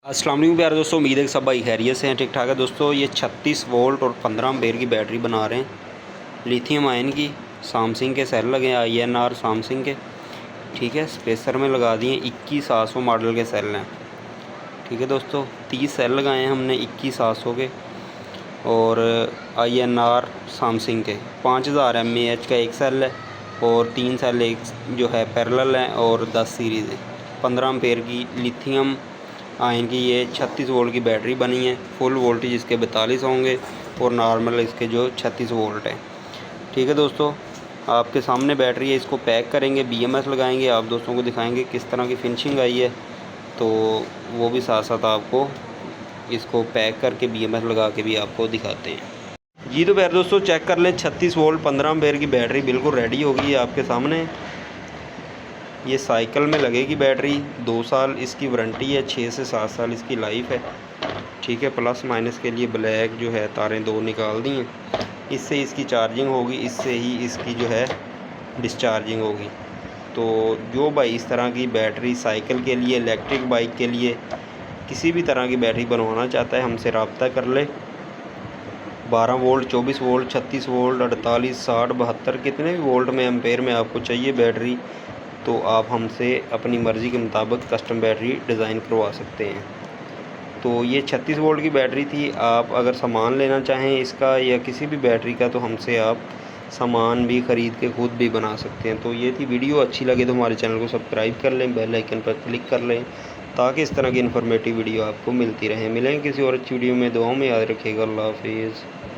अस्सलाम वालेकुम प्यारे दोस्तों, उम्मीद है कि सब भाई खैरियत से हैं, ठीक ठाक है। दोस्तों ये 36 वोल्ट और 15 एम्पेयर की बैटरी बना रहे हैं लिथियम आयन की। सैमसंग के सेल लगे हैं, INR सैमसंग के, ठीक है। स्पेसर में लगा दिए 21700 मॉडल के सेल हैं, ठीक है दोस्तों। 30 सेल लगाए हैं हमने 21700 के, और INR सैमसंग के 5000 mAh का एक सेल है, और 3 सेल एक जो है पैरेलल हैं, और 10 सीरीज़ है। 15 एम्पेयर की लिथियम आयन की ये 36 वोल्ट की बैटरी बनी है। फुल वोल्टेज इसके 42 होंगे और नॉर्मल इसके जो 36 वोल्ट है, ठीक है दोस्तों। आपके सामने बैटरी है, इसको पैक करेंगे, BMS लगाएंगे, आप दोस्तों को दिखाएंगे किस तरह की फिनिशिंग आई है, तो वो भी साथ साथ आपको इसको पैक करके BMS लगा के भी आपको दिखाते हैं। जी तो प्यारे दोस्तों चेक कर लें, 36 वोल्ट 15 एम्पेयर की बैटरी बिल्कुल रेडी होगी है आपके सामने। ये साइकिल में लगेगी बैटरी, 2 साल इसकी वारंटी है, 6 से 7 साल इसकी लाइफ है, ठीक है। प्लस माइनस के लिए ब्लैक जो है तारें 2 निकाल दी हैं, इससे इसकी चार्जिंग होगी, इससे ही इसकी जो है डिस्चार्जिंग होगी। तो जो भाई इस तरह की बैटरी साइकिल के लिए, इलेक्ट्रिक बाइक के लिए, किसी भी तरह की बैटरी बनवाना चाहता है हमसे रब्ता कर ले। 12 वोल्ट, 24 वोल्ट, 36 वोल्ट, 48, 60, 72 कितने भी वोल्ट में, एम्पेयर में आपको चाहिए बैटरी, तो आप हमसे अपनी मर्ज़ी के मुताबिक कस्टम बैटरी डिज़ाइन करवा सकते हैं। तो ये 36 वोल्ट की बैटरी थी। आप अगर सामान लेना चाहें इसका या किसी भी बैटरी का, तो हमसे आप सामान भी ख़रीद के ख़ुद भी बना सकते हैं। तो ये थी वीडियो, अच्छी लगे तो हमारे चैनल को सब्सक्राइब कर लें, बेल आइकन पर क्लिक कर लें, ताकि इस तरह की इन्फॉर्मेटिव वीडियो आपको मिलती रहे। मिलेंगे किसी और अच्छी वीडियो में, दुआओं में याद रखिएगा। अल्लाह हाफिज़।